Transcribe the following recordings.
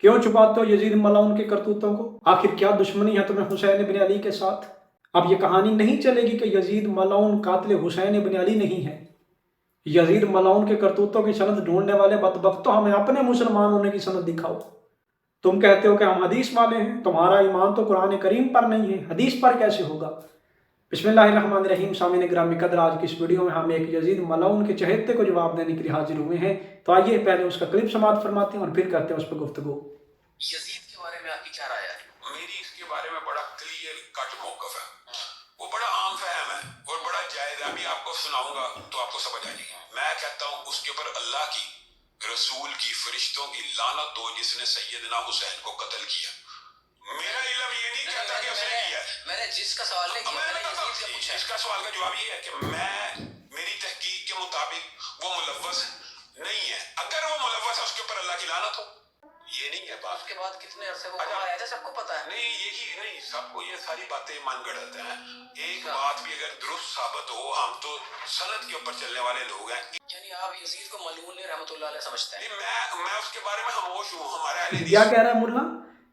क्यों छुपाते हो यजीद मलाउन के करतूतों को? आखिर क्या दुश्मनी है तुम्हें हुसैन बिन अली के साथ? अब ये कहानी नहीं चलेगी कि यजीद मलाउन कातिल हुसैन बिन अली नहीं है। यजीद मलाउन के करतूतों की सनद ढूंढने वाले बदबख्तों, हमें अपने मुसलमान होने की सनद दिखाओ। तुम कहते हो कि हम हदीस वाले हैं, तुम्हारा ईमान तो कुरान करीम पर नहीं है, हदीस पर कैसे होगा? बिस्मिल्लाहिर्रहमानिर्रहीम। सामने ग्रामी कदर, आज की इस वीडियो में हम एक यजीद मलाउन के चहेते को जवाब देने के लिए हाजिर हुए हैं। तो आइए पहले उसका क्लिप समाप्त फरमाते हैं और फिर करते हैं उस पर गुफ्तगू। यजीद के बारे में आपकी क्या राय है? मेरी इसके बारे में बड़ा क्लियर कट मौकफ है, वो बड़ा आम फहम है और बड़ा जायज है। अभी आपको सुनाऊंगा तो आपको समझ आ जाएगी। मैं कहता हूँ उसके ऊपर अल्लाह की, रसूल की, फरिश्तों की लानत हो जिसने सैयदना हुसैन को कत्ल किया। मेरा इल्म ये नहीं कहता कि उसने किया। मैंने जिसका सवाल नहीं किया, मैंने यजीद से पूछा। इसका सवाल का जवाब ये है कि मेरी तहकीक के मुताबिक वो मुलव्वस नहीं है। अगर वो मुलव्वस है उसके ऊपर अल्लाह की लानत हो, ये नहीं है बात। उसके बाद कितने अरसे वो कहाँ रहा था सबको पता है। नहीं, यही नहीं, सबको ये सारी बातें मन गढ़त हैं। एक बात भी अगर दुरुस्त साबित हो, हम तो सनद के ऊपर चलने वाले लोग हैं। यानी आप यजीद को मलऊन रहमतुल्लाह अलैह समझते हैं? मैं उसके बारे में खामोश हूँ। हमारे क्या कह रहा है मुल्ला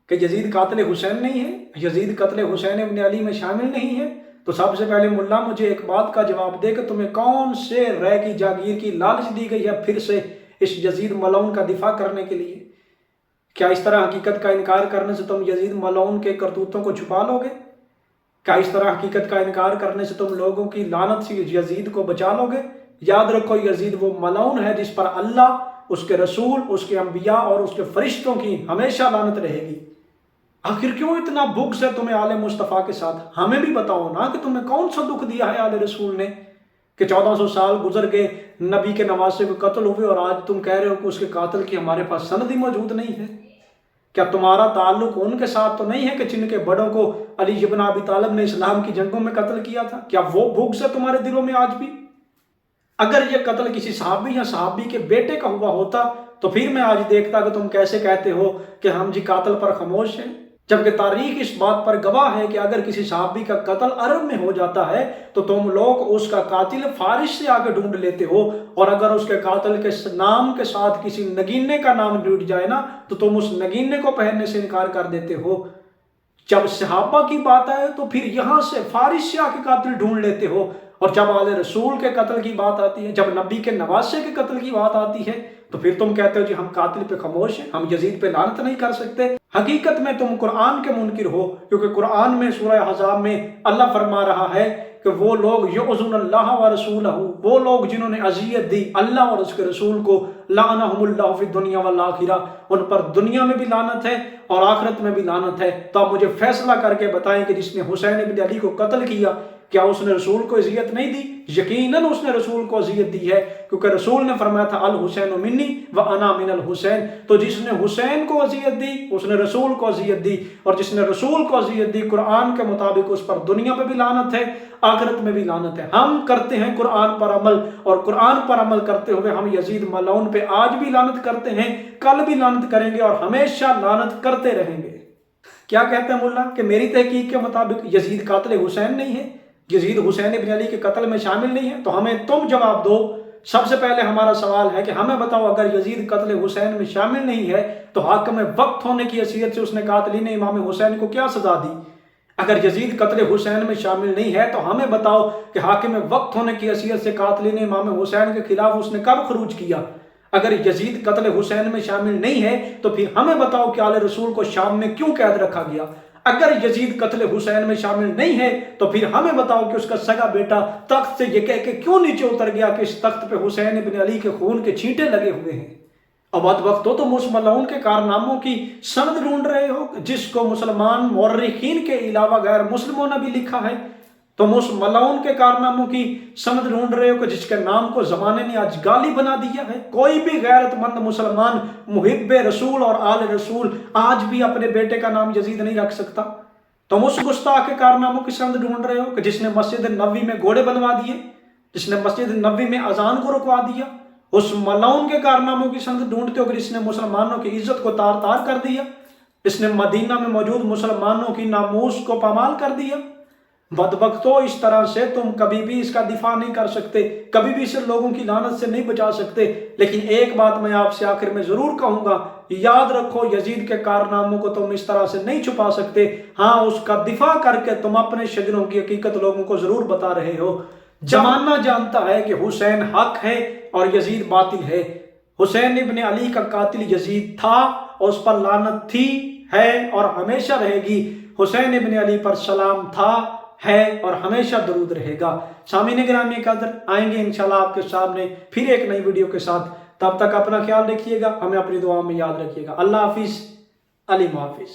कि यजीद कातिल हुसैन नहीं है, यजीद कत्ल हुसैन इब्न अली में शामिल नहीं है? तो सबसे पहले मुल्ला मुझे एक बात का जवाब दे कि तुम्हें कौन से रय की जागीर की लालच दी गई है फिर से इस यजीद मलाउन का दिफा करने के लिए? क्या इस तरह हकीकत का इनकार करने से तुम यजीद मलाउन के करतूतों को छुपा लोगे? क्या इस तरह हकीकत का इनकार करने से तुम लोगों की लानत से यजीद को बचा लोगे? याद रखो, यजीद वो मलाउन है जिस पर अल्लाह, उसके रसूल, उसके अंबिया और उसके फरिश्तों की हमेशा लानत रहेगी। आखिर क्यों इतना बुग़्ज़ है तुम्हें आले मुस्तफ़ा के साथ? हमें भी बताओ ना कि तुम्हें कौन सा दुख दिया है आले रसूल ने कि 1400 साल गुजर गए, नबी के नवासे को कत्ल हुए और आज तुम कह रहे हो कि उसके कातिल की हमारे पास सनद ही मौजूद नहीं है। क्या तुम्हारा ताल्लुक उनके साथ तो नहीं है कि जिनके बड़ों को अली इब्न अबी तालिब ने इस्लाम की जंगों में कत्ल किया था? क्या वो बुग़्ज़ है तुम्हारे दिलों में आज भी? अगर ये कत्ल किसी सहाबी या सहाबी के बेटे का हुआ होता तो फिर मैं आज देखता कि तुम कैसे कहते हो कि हम जी कातिल पर खामोश हैं, जबकि तारीख इस बात पर गवाह है कि अगर किसी सहाबी का कत्ल अरब में हो जाता है तो तुम लोग उसका कातिल फारिस से आके ढूंढ लेते हो, और अगर उसके कातिल के नाम के साथ किसी नगीने का नाम जुड़ जाए ना तो तुम उस नगीने को पहनने से इनकार कर देते हो। जब सहाबा की बात आए तो फिर यहाँ से फारिस से आके कातिल ढूंढ लेते हो, और जब आले रसूल के कत्ल की बात आती है, जब नबी के नवासे के कत्ल की बात आती है तो फिर तुम कहते हो जी हम कातिल पे खामोश हैं, हम यजीद पे लानत नहीं कर सकते। हकीकत में तुम कुरान के मुनकिर हो, क्योंकि कुरान में सूरह अहज़ाब में अल्लाह फरमा रहा है कि वो लोग युज़ुनल्लाह व रसूलहू, वो लोग जिन्होंने अज़ियत दी अल्लाह और उसके रसूल को, लानहुमुल्लाहु फिद दुनिया वल आखिरह, उन पर दुनिया में भी लानत है और आखिरत में भी लानत है। तो आप मुझे फैसला करके बताएं कि जिसने हुसैन इब्न अली को कत्ल किया, क्या उसने रसूल को इज़्ज़त नहीं दी? यकीनन उसने रसूल को इज़्ज़त दी है, क्योंकि रसूल ने फरमाया था अल हुसैन मिन्नी व अना मिनल हुसैन। तो जिसने हुसैन को इज़्ज़त दी उसने रसूल को इज़्ज़त दी, और जिसने रसूल को इज़्ज़त दी कुरान के मुताबिक उस पर दुनिया में भी लानत है, आखिरत में भी लानत है। हम करते हैं कुरान पर अमल, और कुरान पर अमल करते हुए हम यजीद मलाउन पे आज भी लानत करते हैं, कल भी लानत करेंगे और हमेशा लानत करते रहेंगे। क्या कहते हैं मुल्ला कि मेरी तहकीक के मुताबिक यजीद कातिल हुसैन नहीं है, यजीद हुसैन इब्न अली के कत्ल में शामिल नहीं है? तो हमें तुम जवाब दो। सबसे पहले हमारा सवाल है कि हमें बताओ, अगर यजीद कत्ल हुसैन में शामिल नहीं है तो हाकिम वक्त होने की हैसियत से उसने कातिलीन इमाम हुसैन को क्या सजा दी? अगर यजीद कत्ल हुसैन में शामिल नहीं है तो हमें बताओ कि हाकिम वक्त होने की हैसियत से कातिलीन इमाम हुसैन के खिलाफ उसने कब खरूज किया? अगर यजीद कत्ल हुसैन में शामिल नहीं है तो फिर हमें बताओ कि आले रसूल को शाम में क्यों कैद रखा गया? अगर यजीद कत्ल हुसैन में शामिल नहीं है तो फिर हमें बताओ कि उसका सगा बेटा तख्त से ये कह के क्यों नीचे उतर गया कि इस तख्त पे हुसैन इब्न अली के खून के छींटे लगे हुए हैं। अब वक्त हो तो उस मलाउन के कारनामों की सनद ढूंढ रहे हो जिसको मुसलमान मौर्रिखीन के अलावा गैर मुस्लिमों ने भी लिखा है। तुम उस मलाउन के कारनामों की सनद ढूंढ रहे हो कि जिसके नाम को जमाने ने आज गाली बना दिया है। कोई भी गैरतमंद मुसलमान मुहिब्बे रसूल और आले रसूल आज भी अपने बेटे का नाम यजीद नहीं रख सकता। तुम उस गुस्ताख के कारनामों की सनद ढूंढ रहे हो कि जिसने मस्जिद नबवी में घोड़े बनवा दिए, जिसने मस्जिद नबवी में अजान को रुकवा दिया। उस मलाउन के कारनामों की सनद ढूंढते हो कि जिसने मुसलमानों की इज्जत को तार तार कर दिया, जिसने मदीना में मौजूद मुसलमानों की नामूस को पामाल कर दिया। बदबख्तों, इस तरह से तुम कभी भी इसका दिफा नहीं कर सकते, कभी भी इसे लोगों की लानत से नहीं बचा सकते। लेकिन एक बात मैं आपसे आखिर में जरूर कहूंगा, याद रखो, यजीद के कारनामों को तुम इस तरह से नहीं छुपा सकते। हाँ, उसका दिफा करके तुम अपने शजरों की हकीकत लोगों को जरूर बता रहे हो। जमाना जानता है कि हुसैन हक है और यजीद बातिल है। हुसैन इब्न अली का कातिल यजीद था और उस पर लानत थी, है और हमेशा रहेगी। हुसैन इब्न अली पर सलाम था, है और हमेशा दरूद रहेगा। सामीन गिरामी कदर, आएंगे इंशाल्लाह आपके सामने फिर एक नई वीडियो के साथ। तब तक अपना ख्याल रखिएगा, हमें अपनी दुआ में याद रखिएगा। अल्लाह हाफिज, अली हाफिज।